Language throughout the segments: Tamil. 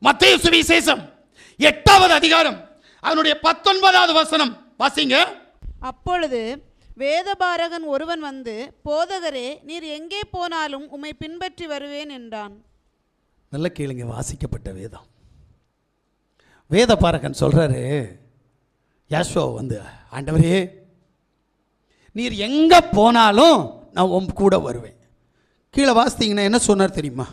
மத்தேயு சுவிசேஷம் 8வது அதிகாரம் அதனுடைய 19வது வசனம் வாசிங்க. அப்பொழுது வேதபாரகன் ஒருவன் வந்து, போதகரே, நீர் எங்கே போனாலும் உம்மை பின்பற்றி வருவேன் என்றான். நல்ல கேளுங்க, வாசிக்கப்பட்ட வேதம். வேதபாரகன் சொல்றாரு, யாஷுவா வந்து, ஆண்டவரே நீர் எங்க போனாலும் நான் உன் கூட வருவேன். கீழே வாசித்தீங்கன்னா என்ன சொன்னார் தெரியுமா?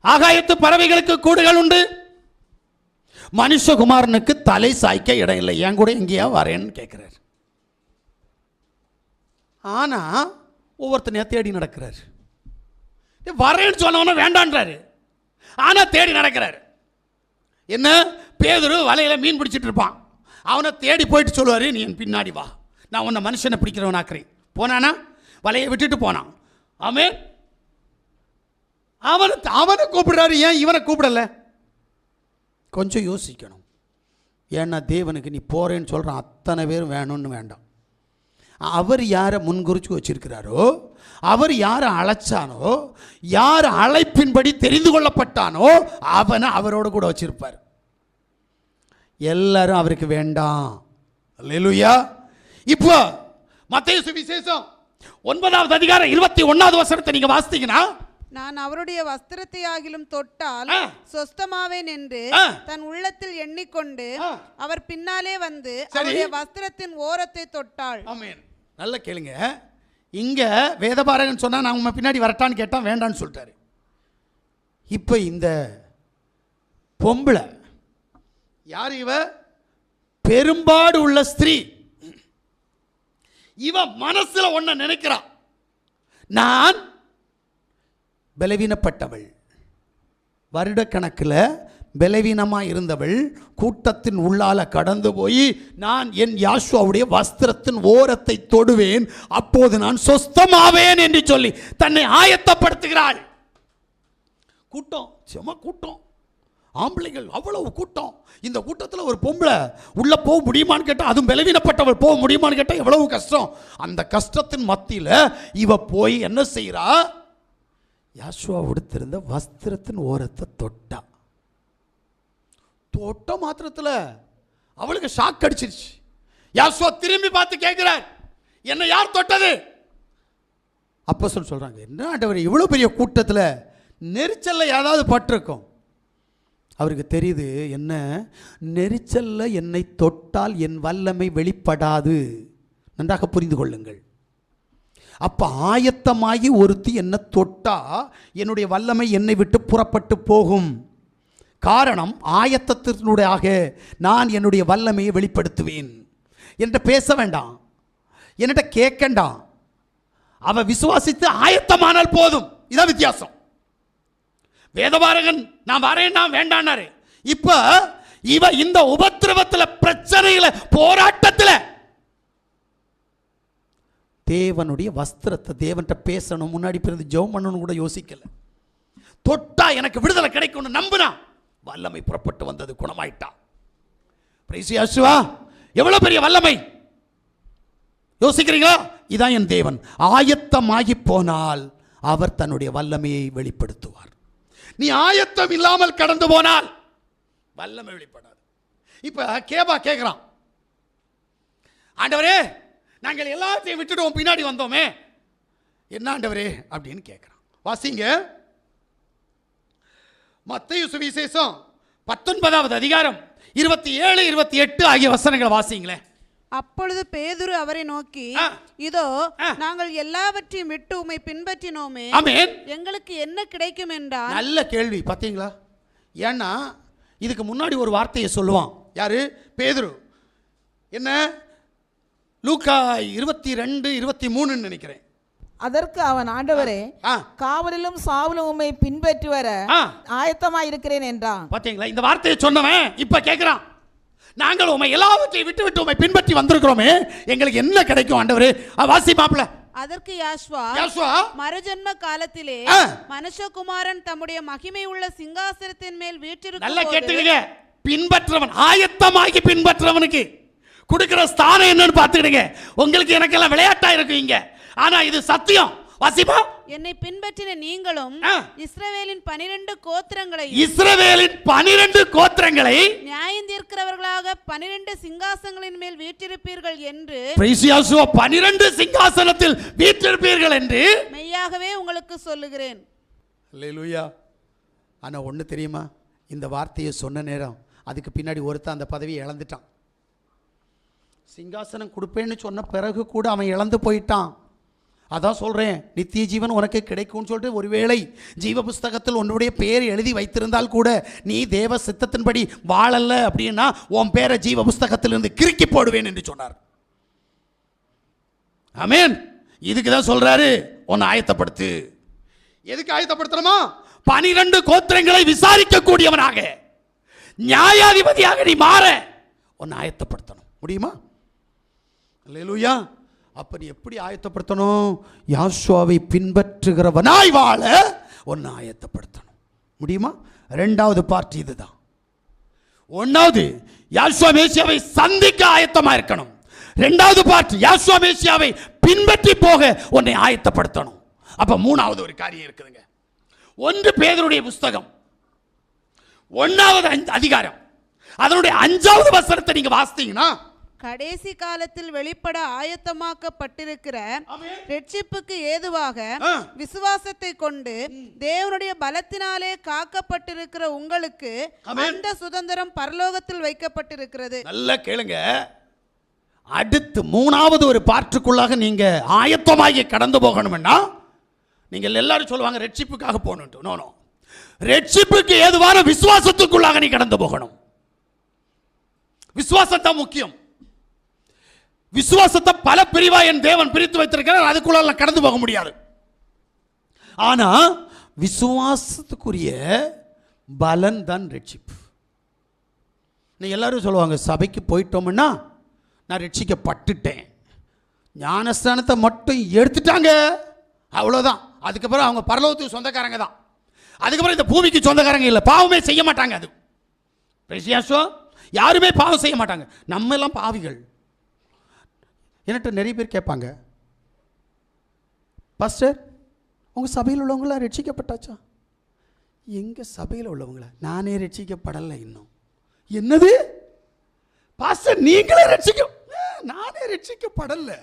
ஆகாயத்து பறவைகளுக்கு கூடுகள் உண்டு, மனுஷகுமாரனுக்கு தலை சாய்க்க இடம் இல்லை, என் கூட எங்கேயா வரேன்னு கேட்கிறார். ஆனா ஒவ்வொருத்தனையா தேடி நடக்கிறார். வரேன்னு சொன்னவன வேண்டான்றாரு, ஆனா தேடி நடக்கிறாரு. என்ன, பேதுரு வலையில மீன் பிடிச்சிட்டு இருப்பான், அவனை தேடி போயிட்டு சொல்லுவாரு, நீ என் பின்னாடி வா, நான் உன்னை மனுஷனை பிடிக்கிறவன் ஆக்குறேன். போனானா, வலையை விட்டுட்டு போனான். ஆமென். அவனை கூப்பிடுறாரு, ஏன் இவனை கூப்பிடல? கொஞ்சம் யோசிக்கணும். ஏன்னா தேவனுக்கு நீ போறேன்னு சொல்றான், அத்தனை பேரும் வேணும்னு வேண்டாம். அவர் யாரை முன்குறிச்சு வச்சிருக்கிறாரோ, அவர் யாரை அழைச்சானோ, யார் அழைப்பின்படி தெரிந்து கொள்ளப்பட்டானோ அவனை அவரோடு கூட வச்சிருப்பார். எல்லாரும் அவருக்கு வேண்டாம். அல்லேலூயா. இப்போ மத்தேயு சுவிசேஷம் 9வது அதிகாரம் 21வது வசனத்தை நீங்க வாசித்தீங்கன்னா, நான் அவருடைய வஸ்திரத்தை ஆகிலும் தொட்டால் சொஸ்தமாவேன் என்று தன் உள்ளத்தில் எண்ணிக்கொண்டு அவர் பின்னாலே வந்து அவருடைய வஸ்திரத்தின் ஓரத்தை தொட்டாள். ஆமென். நல்ல கேளுங்க, இங்க வேதபாரகன் சொன்னா நான் உங்க பின்னாடி வரட்டான்னு கேட்டான், வேண்டான்னு சொல்லிட்டாரு. இப்ப இந்த பொம்பளை யார்? இவ பெரும்பாடு உள்ள ஸ்திரீ. இவ மனசுல ஒன்ன நினைக்கிறா, நான் பலவீனப்பட்டவள், வருடக்கணக்கில் பலவீனமாக இருந்தவள், கூட்டத்தின் உள்ளால கடந்து போய் நான் என் யாஷுவாவுடைய வஸ்திரத்தின் ஓரத்தை தொடுவேன், அப்போது நான் சொஸ்தமாவேன் என்று சொல்லி தன்னை ஆயத்தப்படுத்துகிறாள். கூட்டம், செம கூட்டம், ஆம்பளைகள் அவ்வளவு கூட்டம். இந்த கூட்டத்தில் ஒரு பொம்பளை உள்ள போக முடியுமான்னு கேட்டால், அதுவும் பலவீனப்பட்டவள் போக முடியுமான்னு கேட்டால் எவ்வளவு கஷ்டம். அந்த கஷ்டத்தின் மத்தியில் இவ போய் என்ன செய்கிறா? யாஷுவா உடுத்திருந்த வஸ்திரத்தின் ஓரத்தை தொட்டா. தொட்ட மாத்திரத்தில் அவளுக்கு ஷாக் அடிச்சிருச்சு. யாஷுவா திரும்பி பார்த்து கேட்கிறார், என்ன யார் தொட்டது? அப்போஸ்தலர் சொல்றாங்க, என்ன ஆண்டவரே, இவ்வளவு பெரிய கூட்டத்தில் நெரிச்சல்ல ஏதாவது பட்டிருக்கும். அவருக்கு தெரியுது, என்ன நெரிச்சல்ல என்னை தொட்டால் என் வல்லமை வெளிப்படாது. நன்றாக புரிந்து கொள்ளுங்கள். அப்ப ஆயத்தமாகி ஒருத்தி என்ன தொட்டா என்னுடைய வல்லமை என்னை விட்டு புறப்பட்டு போகும். காரணம், ஆயத்தத்தினுடைய நான் என்னுடைய வல்லமையை வெளிப்படுத்துவேன். என்கிட்ட பேச வேண்டாம், என்கிட்ட கேட்கண்டாம், அவ விசுவாசித்து ஆயத்தமானால் போதும். இதான் வித்தியாசம். வேதபாரகன் நான் வரேன் நான் வேண்டான்னாரு. இப்ப இவ இந்த உபத்திரவத்தில், பிரச்சனையில, போராட்டத்தில் தேவனுடைய வஸ்திரத்தை தேவன்கிட்ட பேசணும், முன்னாடி பிறந்து ஜெபம் பண்ணணும் கூட யோசிக்கல. தொட்டா எனக்கு விடுதலை கிடைக்கும்னு நம்பினா வல்லமை புறப்பட்டு வந்தது, குணமாயிட்டா. Price Yeshua. எவ்வளவு பெரிய வல்லமை யோசிக்கிறீங்களா? இதான் என் தேவன். ஆயத்தமாகி போனால் அவர் தன்னுடைய வல்லமையை வெளிப்படுத்துவார். நீ ஆயத்தம் இல்லாமல் கடந்து போனால் வல்லமை வெளிப்படாது. இப்ப கேபா கேட்கிறான், ஆண்டவரே நாங்கள் எல்லாத்தையும் விட்டுட்டு பின்னாடி வந்தோமே, என்ன ஆண்டவரே அப்படின்னு கேட்கிறான். வாசிங்க மத்தேயு சுவிசேஷம் 19வது அதிகாரம் 27, 28 ஆகிய வசனங்களை வாசிங்களே. அப்பொழுது பேதுரு அவரை நோக்கி, இதோ நாங்கள் எல்லாவற்றையும் விட்டு உம்மை பின்பற்றினோமே, எங்களுக்கு என்ன கிடைக்கும் என்றார். நல்ல கேள்வி, பார்த்தீங்களா? ஏன்னா இதுக்கு முன்னாடி ஒரு வார்த்தையை சொல்லுவான். யாரு? பேதுரு. என்ன? லூக்கா 22, 23 நினைக்கிறேன். அதற்கு அவன், ஆண்டவரே, காவலிலும் சாவலும் உம்மை பின்பற்றி வர ஆயத்தமாய் இருக்கிறேன் என்றான். பாத்தீங்களா? இந்த வார்த்தையை சொன்னவன் இப்ப கேட்கிறான், நாங்கள் உம்மை எல்லாவற்றையும் விட்டு விட்டு உம்மை பின்பற்றி வந்திருக்கிறோமே, எங்களுக்கு என்ன கிடைக்கும் ஆண்டவரே? வாசி மாப்ள. அதற்கு யாஷுவா, மறுஜன்ம காலத்திலே மனுஷகுமாரன் தம்முடைய மகிமை உள்ள சிங்காசனத்தின் மேல் வீற்றிருக்கும். நல்ல கேட்டுங்க, பின்பற்றவன், ஆயத்தமாகி பின்பற்றவனுக்கு கொடுக்கிற ஸ்தானம் என்னன்னு பார்த்துக்கிடுங்க. உங்களுக்கு எனக்கெல்லாம் விளையாட்டா இருக்கு இங்க, ஆனா இது சத்தியம். வாசிப்பா. என்னை பின்பற்றின நீங்களும் இஸ்ரவேலின் 12 கோத்திரங்களை நியாயம் தீர்க்கிறவர்களாக 12 சிங்காசனங்களின் மேல் வீற்றிருப்பீர்கள் என்று 12 சிங்காசனத்தில் வீற்றிருப்பீர்கள் என்று மெய்யாகவே உங்களுக்கு சொல்லுகிறேன். அல்லேலூயா. ஆனா ஒண்ணு தெரியுமா, இந்த வார்த்தையை சொன்ன நேரம் அதுக்கு பின்னாடி ஒருத்தன் அந்த பதவியை இழந்துட்டான். சிங்காசனம் கொடுப்பேன்னு சொன்ன பிறகு கூட அவன் இழந்து போயிட்டான். அதான் சொல்றேன், நித்திய ஜீவன் உனக்கு கிடைக்கும்னு சொல்லிட்டு ஒருவேளை ஜீவ புஸ்தகத்தில் உன்னுடைய பேர் எழுதி வைத்திருந்தால் கூட நீ தேவ சித்தத்தின்படி வாழல்ல அப்படின்னா உன் பேரை ஜீவ புஸ்தகத்திலிருந்து கிறுக்கி போடுவேன் என்று சொன்னார். ஆமென். இதுக்கு தான் சொல்றாரு, உன்னை ஆயத்தப்படுத்து. எதுக்கு ஆயத்தப்படுத்தணுமா? 12 கோத்திரங்களை விசாரிக்க கூடியவனாக, நியாயாதிபதியாக நீ மாற உன்னை ஆயத்தப்படுத்தணும். முடியுமா? அல்லேலூயா. அப்ப நீ எப்படி ஆயத்தப்படுத்தணும்? யாசுவாவை பின்பற்றுகிறவனாய் வாழ உன்னை ஆயத்தப்படுத்தணும். முடியுமா? இரண்டாவது பார்ட் இதுதான். ஒன்னாவது யாசுவா மேசியாவை சந்திக்க ஆயத்தமா இருக்கணும். இரண்டாவது பார்ட் யாசுவா மேசியாவை பின்பற்றி போக உன்னை ஆயத்தப்படுத்தணும். அப்ப மூணாவது ஒரு காரியம் இருக்குதுங்க. 1 பேதுருடைய புஸ்தகம் 1வது அதிகாரம் அதனுடைய 5வது வசனத்தை நீங்க வாசித்தீங்கன்னா, கடைசி காலத்தில் வெளிப்பட ஆயத்தமாக்கப்பட்டிருக்கிற ரட்சிப்புக்கு ஏதுவாக விசுவாசத்தை கொண்டு தேவனுடைய பலத்தினாலே காக்கப்பட்டிருக்கிற உங்களுக்கு அந்த சுதந்திரம் பரலோகத்தில் வைக்கப்பட்டிருக்கிறது. நல்லா கேளுங்க. அடுத்து 3வது ஒரு பார்ட்டுக்குள்ளாக நீங்க ஆயத்தமாகி கடந்து போகணும்னா, நீங்கள் எல்லாரும் சொல்லுவாங்க ரட்சிப்புக்காக போகணும். நோ, ரட்சிப்புக்கு ஏதுவான விசுவாசத்துக்குள்ளாக நீ கடந்து போகணும். விசுவாசம் தான் முக்கியம். விசுவாசத்தை பல பிரிவா என் தேவன் பிரித்து வைத்திருக்கிறார், அதுக்குள்ள கடந்து போக முடியாது. ஆனா விசுவாசத்துக்குரிய பலன் தான் ரட்சிப்பு. நீ எல்லாரும் சொல்லுவாங்க சபைக்கு போயிட்டோம்னா நான் ரட்சிக்கப்பட்டுட்டேன், ஞானஸ்தானத்தை மட்டும் எடுத்துட்டாங்க அவ்வளோதான், அதுக்கப்புறம் அவங்க பரலோகத்துக்கு சொந்தக்காரங்க தான், அதுக்கப்புறம் இந்த பூமிக்கு சொந்தக்காரங்க இல்லை, பாவமே செய்ய மாட்டாங்க. அது பிரசியாசம் யாருமே பாவம் செய்ய மாட்டாங்க. நம்ம எல்லாம் பாவிகள். என்கிட்ட நிறைய பேர் கேட்பாங்க, பாஸ்டர் உங்கள் சபையில் உள்ளவங்களா ரட்சிக்கப்பட்டாச்சா? எங்கள் சபையில் உள்ளவங்களா? நானே ரட்சிக்கப்படலை இன்னும். என்னது பாஸ்டர் நீங்களே நானே ரட்சிக்கப்படலை?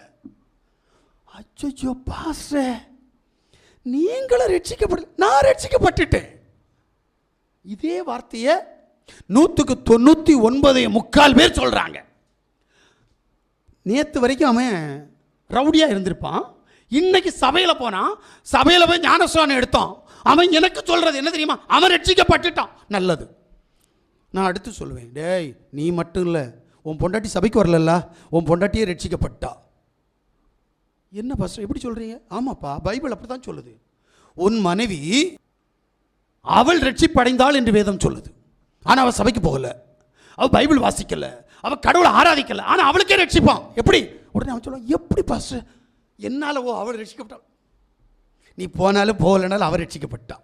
அச்சோ பாஸ்டர் நீங்களே ரட்சிக்கப்படல, நான் ரட்சிக்கப்பட்டுட்டேன். இதே வார்த்தையை 199.3 பேர் சொல்றாங்க. நேற்று வரைக்கும் அவன் ரவுடியா இருந்திருப்பான், இன்னைக்கு சபையில் போனான், சபையில் போய் ஞானஸ்நானம் எடுத்தான், அவன் எனக்கு சொல்றது என்ன தெரியுமா? அவன் ரட்சிக்கப்பட்டுட்டான். நல்லது. நான் அடுத்து சொல்லுவேன், டேய் நீ மட்டும் இல்லை, உன் பொண்டாட்டி சபைக்கு வரலல்ல, உன் பொண்டாட்டியே ரட்சிக்கப்பட்டா. என்ன பாஸ்டர் எப்படி சொல்றீங்க? ஆமாப்பா, பைபிள் அப்படி தான் சொல்லுது. உன் மனைவி அவள் ரட்சிப்படைந்தாள் என்று வேதம் சொல்லுது. ஆனால் அவள் சபைக்கு போகல, அவள் பைபிள் வாசிக்கல, அவள் கடவுளை ஆராதிக்கல, ஆனால் அவளுக்கே ரட்சிப்பான். எப்படி? உடனே அவன் சொல்லுவான், எப்படி பாஸ்டர் என்னால் அவள் ரட்சிக்கப்பட்டாள்? நீ போனாலும் போகலனாலும் அவள் ரட்சிக்கப்பட்டா.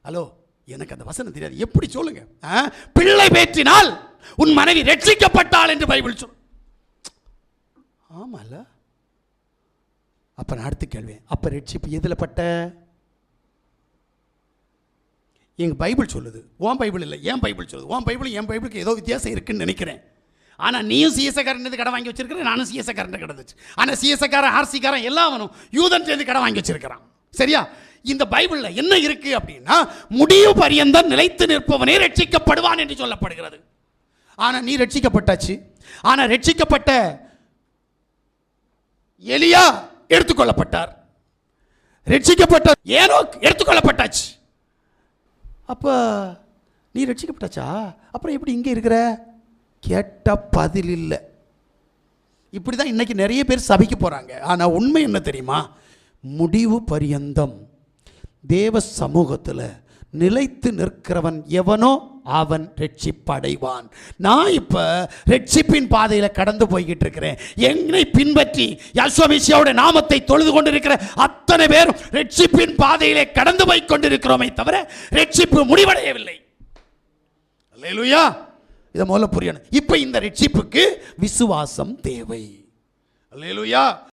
ஹலோ, எனக்கு அந்த வசனம் தெரியாது, எப்படி சொல்லுங்க? பிள்ளை பேற்றினால் உன் மனைவி ரட்சிக்கப்பட்டாள் என்று பைபிள் சொல். ஆமால. அப்ப நான் அடுத்து கேள்வேன், அப்ப ரட்சிப்பு எதுல பட்ட? எங்க பைபிள் சொல்லுது, உன் பைபிள் இல்லை, என் பைபிள் சொல்லுது. உன் பைபிள் என் பைபிளுக்கு ஏதோ வித்தியாசம் இருக்குன்னு நினைக்கிறேன். ஆனால் நீயும் சிஎஸ்காரன் கடை வாங்கி வச்சிருக்கிறேன், நானும் சிஎஸ்காரன் கிடந்துச்சு. ஆனால் சிஎஸ்காரன் ஆர்சிக்காரன் எல்லாவனும் யூதன் சேர்ந்து கடை வாங்கி வச்சிருக்கிறான். சரியா? இந்த பைபிளில் என்ன இருக்கு அப்படின்னா, முடிவு பரியந்தம் நிலைத்து நிற்பவனே ரட்சிக்கப்படுவான் என்று சொல்லப்படுகிறது. ஆனால் நீ ரட்சிக்கப்பட்டாச்சு. ஆனால் ரட்சிக்கப்பட்ட எலியா எடுத்துக்கொள்ளப்பட்டார், ரட்சிக்கப்பட்ட ஏனோக் எடுத்துக்கொள்ளப்பட்டாச்சு. அப்ப நீ ரட்சிக்கப்பட்டாச்சா? அப்புறம் எப்படி இங்கே இருக்கிற? கேட்ட பதில் இல்லை. இப்படி தான் இன்னைக்கு நிறைய பேர் சபைக்கு போகிறாங்க. ஆனால் உண்மை என்ன தெரியுமா? முடிவு பரியந்தம் தேவ சமூகத்தில் நிலைத்து நிற்கிறவன் எவனோ அவன் ரட்சிப்படைவான். நான் இப்போ ரட்சிப்பின் பாதையில் கடந்து போய்கிட்டு இருக்கிறேன். என்னை பின்பற்றி யேசு மெசியாவுடைய நாமத்தை தொழுது கொண்டிருக்கிற அத்தனை பேரும் ரட்சிப்பின் பாதையிலே கடந்து போய் கொண்டிருக்கிறோமே தவிர ரட்சிப்பு முடிவடையவில்லை. அல்லேலூயா. இதை முதல்ல புரியணும். இப்போ இந்த ரட்சிப்புக்கு விசுவாசம் தேவை. அல்லேலூயா.